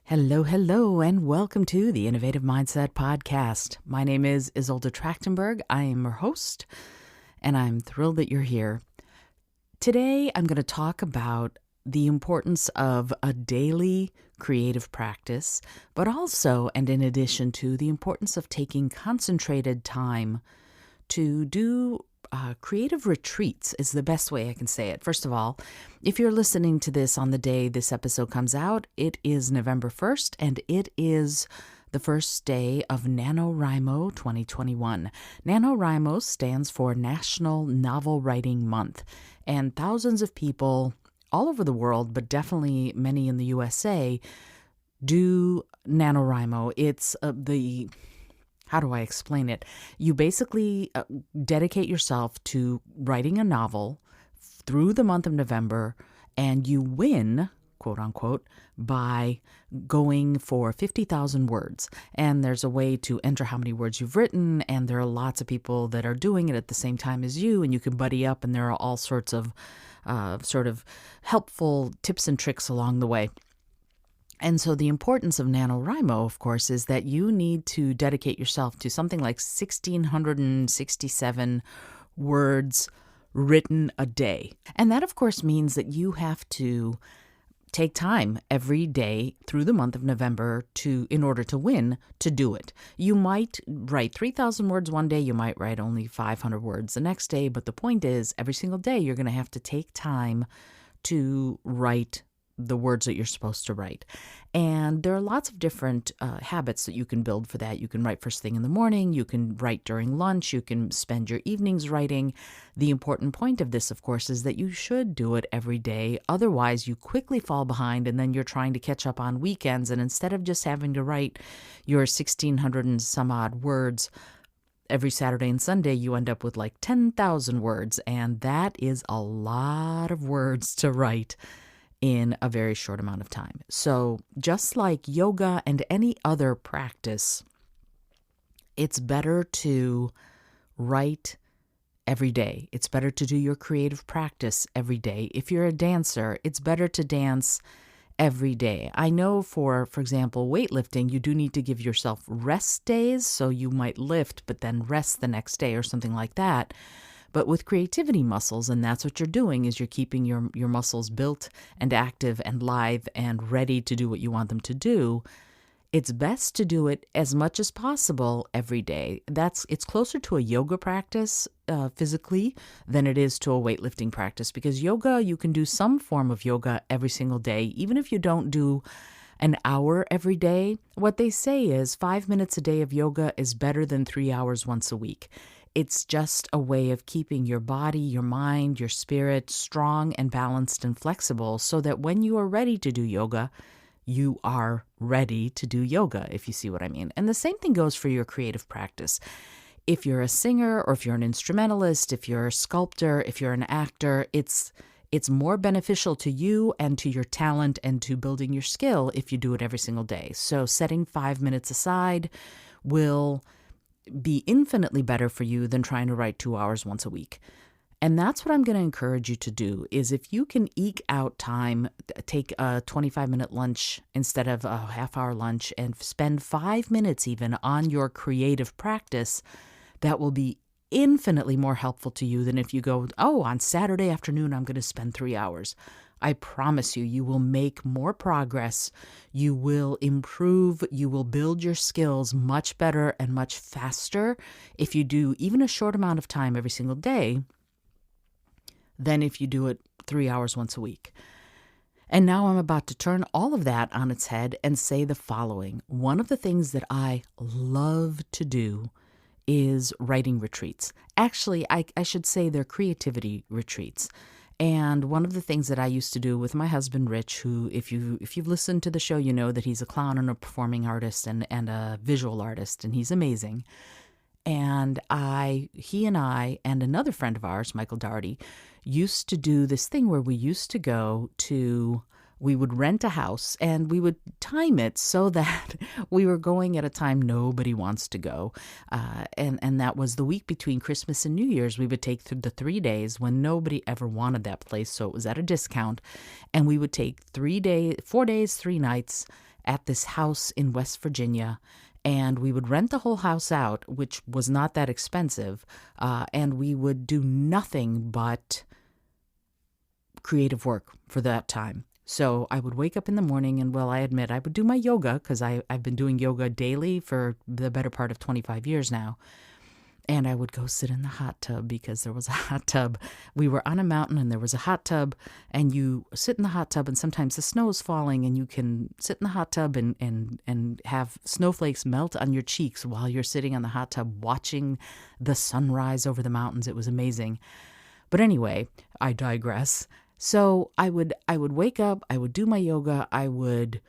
Hello, and welcome to the Innovative Mindset Podcast. My name is Isolde Trachtenberg. I am your host, and I'm thrilled that you're here. Today, I'm going to talk about the importance of a daily creative practice, but also, and in addition to, the importance of taking concentrated time to do creative retreats is the best way I can say it. First of all, if you're listening to this on the day this episode comes out, it is November 1st, and it is the first day of NaNoWriMo 2021. NaNoWriMo stands for National Novel Writing Month, and thousands of people all over the world, but definitely many in the USA, do NaNoWriMo. It's how do I explain it? You basically dedicate yourself to writing a novel through the month of November, and you win, quote unquote, by going for 50,000 words. And there's a way to enter how many words you've written, and there are lots of people that are doing it at the same time as you, and you can buddy up, and there are all sorts of sort of helpful tips and tricks along the way. And so the importance of NaNoWriMo, of course, is that you need to dedicate yourself to something like 1,667 words written a day. And that, of course, means that you have to take time every day through the month of November in order to win, to do it. You might write 3,000 words one day, you might write only 500 words the next day, but the point is, every single day you're going to have to take time to write the words that you're supposed to write. And there are lots of different habits that you can build for that. You can write first thing in the morning, you can write during lunch, you can spend your evenings writing. The important point of this, of course, is that you should do it every day. Otherwise, you quickly fall behind, and then you're trying to catch up on weekends. And instead of just having to write your 1,600 and some odd words every Saturday and Sunday, you end up with like 10,000 words. And that is a lot of words to write in a very short amount of time. So just like yoga and any other practice, it's better to write every day. It's better to do your creative practice every day. If you're a dancer, it's better to dance every day. I know for example, weightlifting, you do need to give yourself rest days. So you might lift, but then rest the next day or something like that. But with creativity muscles, and that's what you're doing, is you're keeping your muscles built and active and live and ready to do what you want them to do, it's best to do it as much as possible every day. It's closer to a yoga practice physically than it is to a weightlifting practice, because yoga, you can do some form of yoga every single day, even if you don't do an hour every day. What they say is 5 minutes a day of yoga is better than 3 hours once a week. It's just a way of keeping your body, your mind, your spirit strong and balanced and flexible, so that when you are ready to do yoga, you are ready to do yoga, if you see what I mean. And the same thing goes for your creative practice. If you're a singer, or if you're an instrumentalist, if you're a sculptor, if you're an actor, it's more beneficial to you and to your talent and to building your skill if you do it every single day. So setting 5 minutes aside will be infinitely better for you than trying to write 2 hours once a week. And that's what I'm going to encourage you to do, is if you can eke out time, take a 25-minute lunch instead of a half-hour lunch, and spend 5 minutes even on your creative practice, that will be infinitely more helpful to you than if you go, on Saturday afternoon, I'm going to spend 3 hours. I promise you, you will make more progress, you will improve, you will build your skills much better and much faster if you do even a short amount of time every single day than if you do it 3 hours once a week. And now I'm about to turn all of that on its head and say the following. One of the things that I love to do is writing retreats. Actually, I should say they're creativity retreats. And one of the things that I used to do with my husband, Rich, who, if you've listened to the show, you know that he's a clown and a performing artist and a visual artist, and he's amazing. And he and I and another friend of ours, Michael Doherty, used to do this thing where we used to we would rent a house, and we would time it so that we were going at a time nobody wants to go. And that was the week between Christmas and New Year's. We would take through the 3 days when nobody ever wanted that place, so it was at a discount. And we would take 4 days, 3 nights, at this house in West Virginia, and we would rent the whole house out, which was not that expensive, and we would do nothing but creative work for that time. So I would wake up in the morning and, well, I admit I would do my yoga because I've been doing yoga daily for the better part of 25 years now. And I would go sit in the hot tub because there was a hot tub. We were on a mountain and there was a hot tub, and you sit in the hot tub and sometimes the snow is falling and you can sit in the hot tub and have snowflakes melt on your cheeks while you're sitting on the hot tub watching the sunrise over the mountains. It was amazing. But anyway, I digress. So I would wake up, I would do my yoga, I would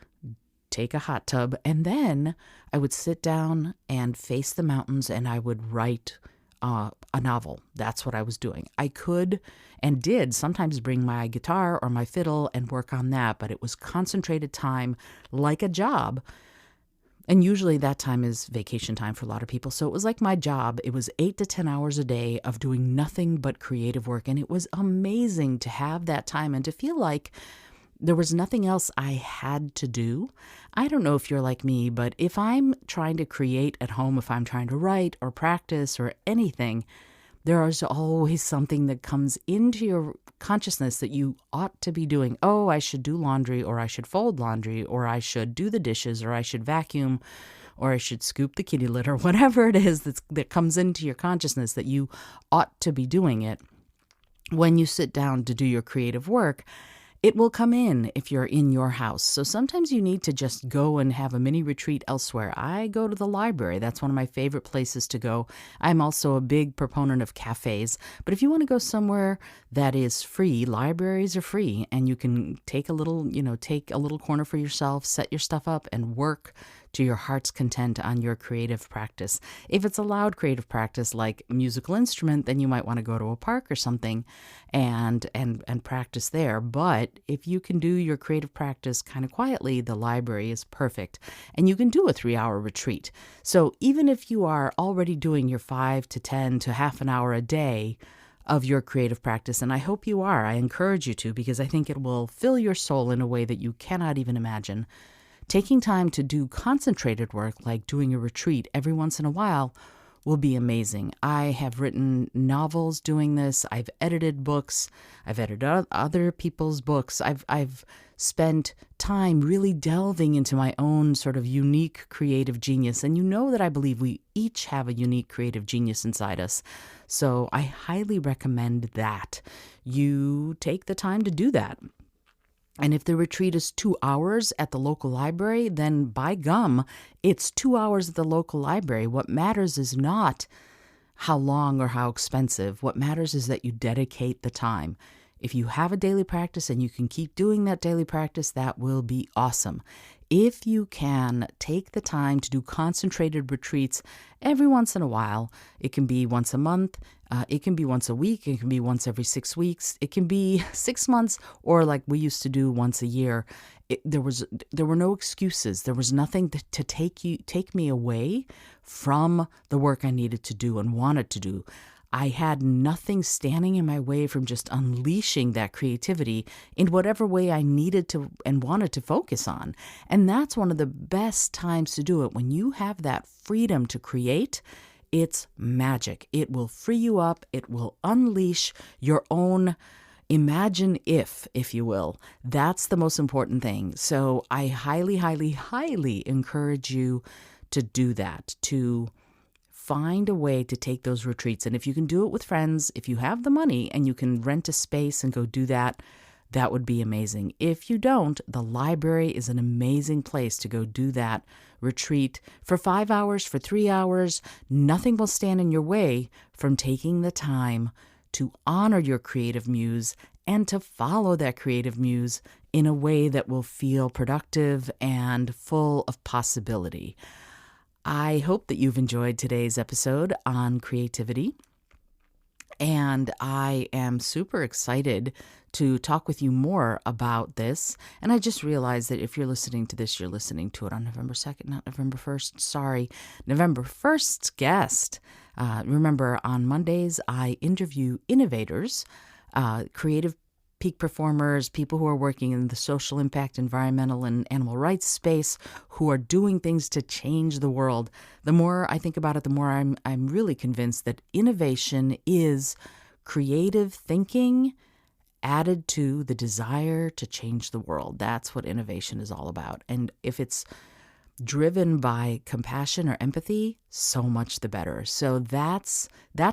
take a hot tub, and then I would sit down and face the mountains and I would write a novel. That's what I was doing. I could and did sometimes bring my guitar or my fiddle and work on that, but it was concentrated time like a job. And usually that time is vacation time for a lot of people. So it was like my job. It was 8 to 10 hours a day of doing nothing but creative work. And it was amazing to have that time and to feel like there was nothing else I had to do. I don't know if you're like me, but if I'm trying to create at home, if I'm trying to write or practice or anything, there is always something that comes into your consciousness that you ought to be doing. Oh, I should do laundry, or I should fold laundry, or I should do the dishes, or I should vacuum, or I should scoop the kitty litter, whatever it is that comes into your consciousness that you ought to be doing it. When you sit down to do your creative work, it will come in if you're in your house. So sometimes you need to just go and have a mini retreat elsewhere. I go to the library. That's one of my favorite places to go. I'm also a big proponent of cafes. But if you want to go somewhere that is free, libraries are free, and you can take a little corner for yourself, set your stuff up, and work to your heart's content on your creative practice. If it's a loud creative practice like musical instrument, then you might want to go to a park or something and practice there. But if you can do your creative practice kind of quietly, the library is perfect. And you can do a 3-hour retreat. So even if you are already doing your 5 to 10 to half an hour a day of your creative practice, and I hope you are, I encourage you to, because I think it will fill your soul in a way that you cannot even imagine. Taking time to do concentrated work, like doing a retreat every once in a while, will be amazing. I have written novels doing this. I've edited books. I've edited other people's books. I've spent time really delving into my own sort of unique creative genius. And you know that I believe we each have a unique creative genius inside us. So I highly recommend that you take the time to do that. And if the retreat is 2 hours at the local library, then by gum, it's 2 hours at the local library. What matters is not how long or how expensive. What matters is that you dedicate the time. If you have a daily practice and you can keep doing that daily practice, that will be awesome. If you can take the time to do concentrated retreats every once in a while, it can be once a month, it can be once a week, it can be once every 6 weeks, it can be 6 months, or like we used to do once a year. There were no excuses. There was nothing to take me away from the work I needed to do and wanted to do. I had nothing standing in my way from just unleashing that creativity in whatever way I needed to and wanted to focus on. And that's one of the best times to do it. When you have that freedom to create, it's magic. It will free you up. It will unleash your own imagine if you will. That's the most important thing. So I highly, highly, highly encourage you to do that, to find a way to take those retreats. And if you can do it with friends, if you have the money and you can rent a space and go do that, that would be amazing. If you don't, the library is an amazing place to go do that retreat for 5 hours, for 3 hours. Nothing will stand in your way from taking the time to honor your creative muse and to follow that creative muse in a way that will feel productive and full of possibility. I hope that you've enjoyed today's episode on creativity, and I am super excited to talk with you more about this. And I just realized that if you're listening to this, you're listening to it on November 2nd, not November 1st. Sorry, November 1st's guest. Remember, on Mondays, I interview innovators, creative peak performers, people who are working in the social impact, environmental, and animal rights space, who are doing things to change the world. The more I think about it, the more I'm really convinced that innovation is creative thinking added to the desire to change the world. That's what innovation is all about. And if it's driven by compassion or empathy, so much the better. So that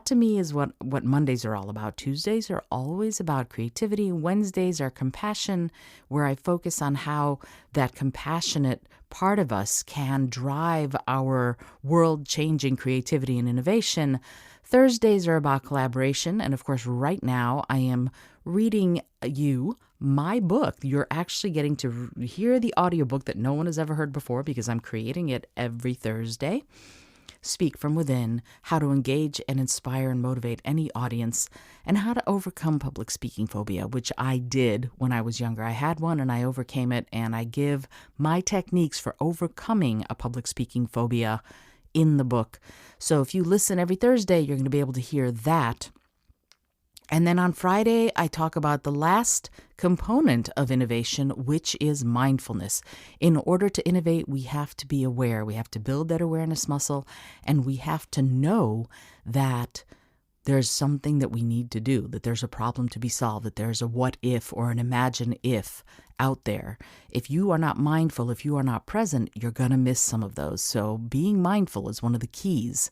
to me is what Mondays are all about. Tuesdays are always about creativity. Wednesdays are compassion, where I focus on how that compassionate part of us can drive our world-changing creativity and innovation. Thursdays are about collaboration. And of course, right now I am reading you my book. You're actually getting to hear the audiobook that no one has ever heard before because I'm creating it every Thursday. Speak from Within, how to engage and inspire and motivate any audience, and how to overcome public speaking phobia, which I did when I was younger. I had one and I overcame it, and I give my techniques for overcoming a public speaking phobia in the book. So if you listen every Thursday, you're going to be able to hear that. And then on Friday, I talk about the last component of innovation, which is mindfulness. In order to innovate, we have to be aware. We have to build that awareness muscle, and we have to know that there's something that we need to do, that there's a problem to be solved, that there's a what if or an imagine if out there. If you are not mindful, if you are not present, you're going to miss some of those. So being mindful is one of the keys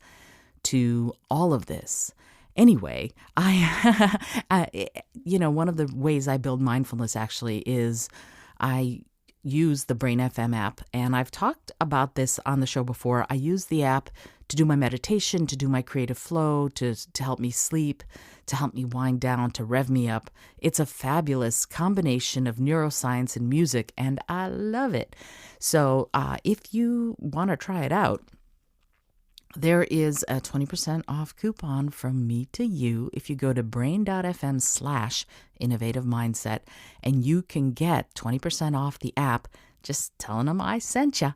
to all of this. Anyway, one of the ways I build mindfulness actually is I use the Brain FM app, and I've talked about this on the show before. I use the app to do my meditation, to do my creative flow, to help me sleep, to help me wind down, to rev me up. It's a fabulous combination of neuroscience and music, and I love it. So if you want to try it out, there is a 20% off coupon from me to you if you go to brain.fm/innovative mindset, and you can get 20% off the app just telling them I sent you.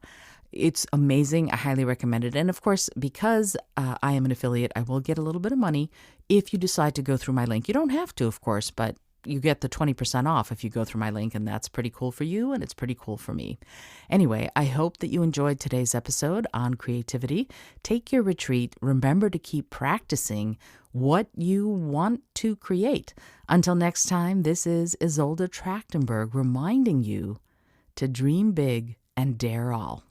It's amazing. I highly recommend it. And of course, because I am an affiliate, I will get a little bit of money if you decide to go through my link. You don't have to, of course, but you get the 20% off if you go through my link, and that's pretty cool for you, and it's pretty cool for me. Anyway, I hope that you enjoyed today's episode on creativity. Take your retreat. Remember to keep practicing what you want to create. Until next time, this is Isolde Trachtenberg reminding you to dream big and dare all.